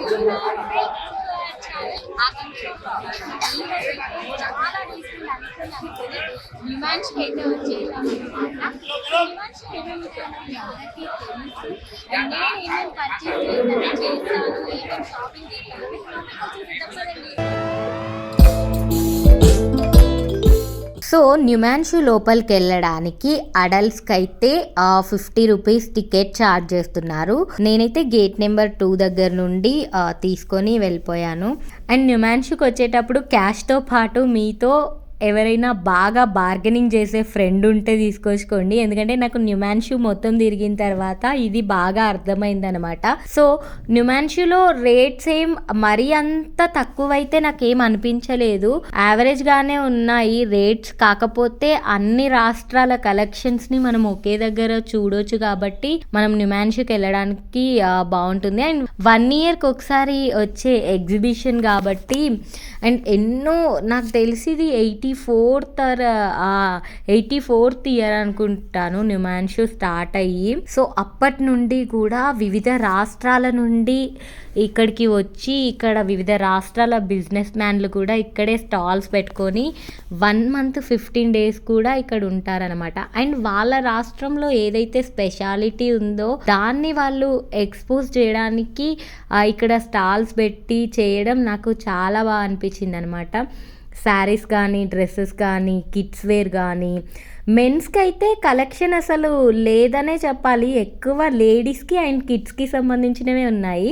చాలా డీసెంట్ అనుకుని హిమాన్షికి అయితే వచ్చేసామన్నమాట. హిమాన్షికి ఏమేమి అందరికీ తెలుసు. అండ్ నేను ఏమేమి పర్చేస్ చేస్తాను, ఏమేమి షాపింగ్ చేస్తాను చూద్దాం కదండి. సో న్యూమాన్షు లోపలికి వెళ్ళడానికి అడల్ట్స్కి అయితే 50 రూపీస్ టికెట్ ఛార్జ్ చేస్తున్నారు. నేనైతే గేట్ నెంబర్ 2 దగ్గర నుండి తీసుకొని వెళ్ళిపోయాను. అండ్ న్యూమాన్షుకి వచ్చేటప్పుడు క్యాష్తో పాటు మీతో ఎవరైనా బాగా బార్గెనింగ్ చేసే ఫ్రెండ్ ఉంటే తీసుకొచ్చుకోండి. ఎందుకంటే నాకు న్యూమాన్షు మొత్తం తిరిగిన తర్వాత ఇది బాగా అర్థమైందనమాట. సో న్యూమాన్షులో రేట్స్ ఏం మరీ అంత తక్కువైతే నాకేం అనిపించలేదు, యావరేజ్గానే ఉన్నాయి రేట్స్. కాకపోతే అన్ని రాష్ట్రాల కలెక్షన్స్ని మనం ఒకే దగ్గర చూడొచ్చు కాబట్టి మనం న్యూమాన్షుకి వెళ్ళడానికి బాగుంటుంది. అండ్ 1 ఇయర్కి ఒకసారి వచ్చే ఎగ్జిబిషన్ కాబట్టి అండ్ ఎన్నో నాకు తెలిసి ఇది 84th ఇయర్ అనుకుంటాను న్యూమాన్షు స్టార్ట్ అయ్యి. సో అప్పటి నుండి కూడా వివిధ రాష్ట్రాల నుండి ఇక్కడికి వచ్చి ఇక్కడ వివిధ రాష్ట్రాల బిజినెస్ మ్యాన్లు కూడా ఇక్కడే స్టాల్స్ పెట్టుకొని 1 మంత్ 15 days కూడా ఇక్కడ ఉంటారనమాట. అండ్ వాళ్ళ రాష్ట్రంలో ఏదైతే స్పెషాలిటీ ఉందో దాన్ని వాళ్ళు ఎక్స్పోజ్ చేయడానికి ఇక్కడ స్టాల్స్ పెట్టి చేయడం నాకు చాలా బాగా అనిపించింది అనమాట. శారీస్ కానీ, డ్రెస్సెస్ కానీ, కిడ్స్ వేర్ కానీ, మెన్స్కి అయితే కలెక్షన్ అసలు లేదనే చెప్పాలి. ఎక్కువ లేడీస్కి అండ్ కిడ్స్కి సంబంధించినవే ఉన్నాయి.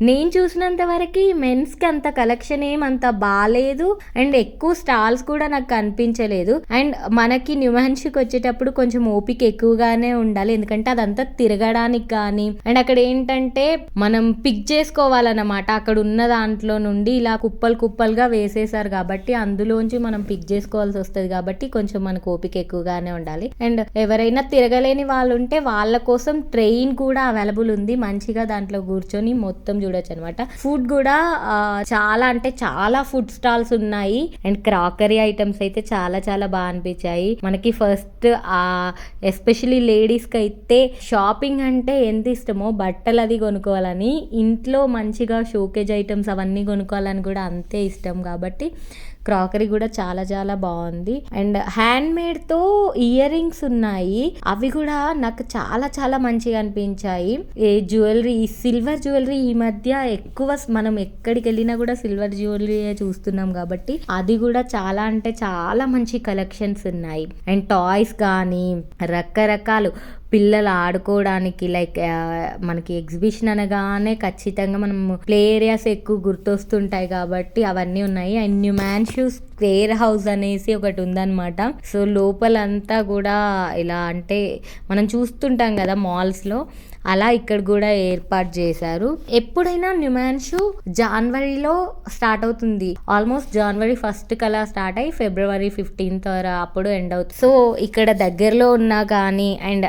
నేను చూసినంత వరకు మెన్స్కి అంత కలెక్షన్ ఏమంత బాగాలేదు అండ్ ఎక్కువ స్టాల్స్ కూడా నాకు కనిపించలేదు. అండ్ మనకి న్యూమాన్షుకి వచ్చేటప్పుడు కొంచెం ఓపిక ఎక్కువగానే ఉండాలి, ఎందుకంటే అదంతా తిరగడానికి కానీ అండ్ అక్కడ ఏంటంటే మనం పిక్ చేసుకోవాలన్నమాట. అక్కడ ఉన్న దాంట్లో నుండి ఇలా కుప్పలుగా వేసేసారు కాబట్టి అందులోంచి మనం పిక్ చేసుకోవాల్సి వస్తుంది కాబట్టి కొంచెం మనకు ఓపిక ఎక్కువగా ఉండాలి. అండ్ ఎవరైనా తిరగలేని వాళ్ళు ఉంటే వాళ్ళ కోసం ట్రైన్ కూడా అవైలబుల్ ఉంది, మంచిగా దాంట్లో కూర్చొని మొత్తం చూడొచ్చు అనమాట. ఫుడ్ కూడా చాలా అంటే చాలా ఫుడ్ స్టాల్స్ ఉన్నాయి అండ్ క్రాకరీ ఐటమ్స్ అయితే చాలా చాలా బాగా అనిపించాయి మనకి. ఫస్ట్ ఎస్పెషలీ లేడీస్కి అయితే షాపింగ్ అంటే ఎంత ఇష్టమో బట్టలు అది కొనుక్కోవాలని, ఇంట్లో మంచిగా షోకేజ్ ఐటమ్స్ అవన్నీ కొనుక్కోవాలని కూడా అంతే ఇష్టం కాబట్టి క్రాకరీ కూడా చాలా చాలా బాగుంది. అండ్ హ్యాండ్ మేడ్తో ఇయర్ రింగ్స్ ఉన్నాయి, అవి కూడా నాకు చాలా చాలా మంచిగా అనిపించాయి. జ్యువెలరీ, సిల్వర్ జ్యువెలరీ ఈ మధ్య ఎక్కువ మనం ఎక్కడికి వెళ్ళినా కూడా సిల్వర్ జ్యువెలరీ చూస్తున్నాం కాబట్టి అది కూడా చాలా అంటే చాలా మంచి కలెక్షన్స్ ఉన్నాయి. అండ్ టాయ్స్ కానీ రకరకాలు పిల్లలు ఆడుకోవడానికి లైక్ మనకి ఎగ్జిబిషన్ అనగానే ఖచ్చితంగా మనం ప్లే ఏరియాస్ ఎక్కువ గుర్తొస్తుంటాయి కాబట్టి అవన్నీ ఉన్నాయి. అండ్ న్యూమాన్షు స్క్వేర్ హౌస్ అనేసి ఒకటి ఉందన్నమాట. సో లోపలంతా కూడా ఇలా అంటే మనం చూస్తుంటాం కదా మాల్స్లో, అలా ఇక్కడ కూడా ఏర్పాటు చేశారు. ఎప్పుడైనా న్యూమాన్షు జనవరిలో స్టార్ట్ అవుతుంది, ఆల్మోస్ట్ జనవరి 1st కలా స్టార్ట్ అయ్యి ఫిబ్రవరి 15th అప్పుడు ఎండ్ అవుతుంది. సో ఇక్కడ దగ్గరలో ఉన్నా కానీ అండ్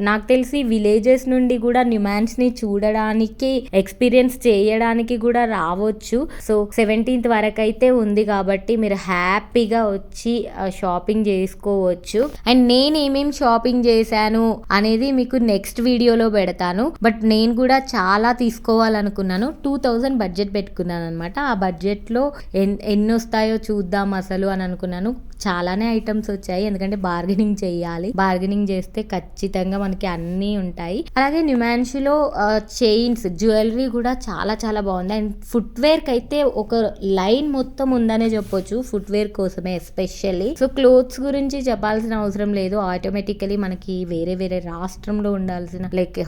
నాకు తెలిసి విలేజెస్ నుండి కూడా న్యూమాన్స్ని చూడడానికి ఎక్స్పీరియన్స్ చేయడానికి కూడా రావచ్చు. సో 17th వరకు అయితే ఉంది కాబట్టి మీరు హ్యాపీగా వచ్చి షాపింగ్ చేసుకోవచ్చు. అండ్ నేను ఏమేమి షాపింగ్ చేశాను అనేది మీకు నెక్స్ట్ వీడియోలో పెడతాను. బట్ నేను కూడా చాలా తీసుకోవాలనుకున్నాను. 2000 బడ్జెట్ పెట్టుకున్నాను అనమాట. ఆ బడ్జెట్లో ఎన్ని వస్తాయో చూద్దాం అసలు అని అనుకున్నాను. చాలానే ఐటమ్స్ వచ్చాయి, ఎందుకంటే బార్గెనింగ్ చేయాలి. బార్గెనింగ్ చేస్తే ఖచ్చితంగా మనకి అన్నీ ఉంటాయి. అలాగే న్యూమాన్షులో చైన్స్, జ్యువెలరీ కూడా చాలా చాలా బాగుంది. అండ్ ఫుట్వేర్కి అయితే ఒక లైన్ మొత్తం ఉందనే చెప్పొచ్చు, ఫుట్వేర్ కోసమే ఎస్పెషల్లీ. సో క్లోత్స్ గురించి చెప్పాల్సిన అవసరం లేదు, ఆటోమేటికలీ మనకి వేరే వేరే రాష్ట్రంలో ఉండాల్సిన లైక్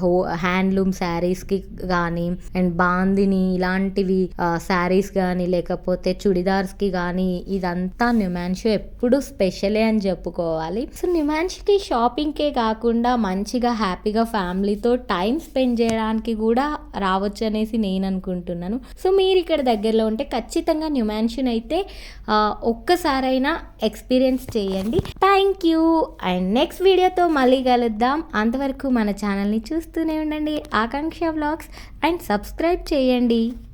హ్యాండ్లూమ్ శారీస్కి కానీ అండ్ బాందిని ఇలాంటివి శారీస్ కానీ లేకపోతే చుడిదార్స్కి కానీ ఇదంతా న్యూమాన్షు ఎప్పుడు స్పెషలే అని చెప్పుకోవాలి. సో న్యూమాన్షుకి షాపింగ్కే కాకుండా మంచిగా హ్యాపీగా ఫ్యామిలీతో టైం స్పెండ్ చేయడానికి కూడా రావచ్చు అనేసి నేను అనుకుంటున్నాను. సో మీరు ఇక్కడ దగ్గరలో ఉంటే ఖచ్చితంగా న్యూమాన్షుని అయితే ఒక్కసారైనా ఎక్స్పీరియన్స్ చేయండి. Thank you. అండ్ నెక్స్ట్ వీడియోతో మళ్ళీ కలుద్దాం. అంతవరకు మన ఛానల్ని చూస్తూనే ఉండండి, ఆకాంక్ష వ్లాగ్స్, అండ్ సబ్స్క్రైబ్ చేయండి.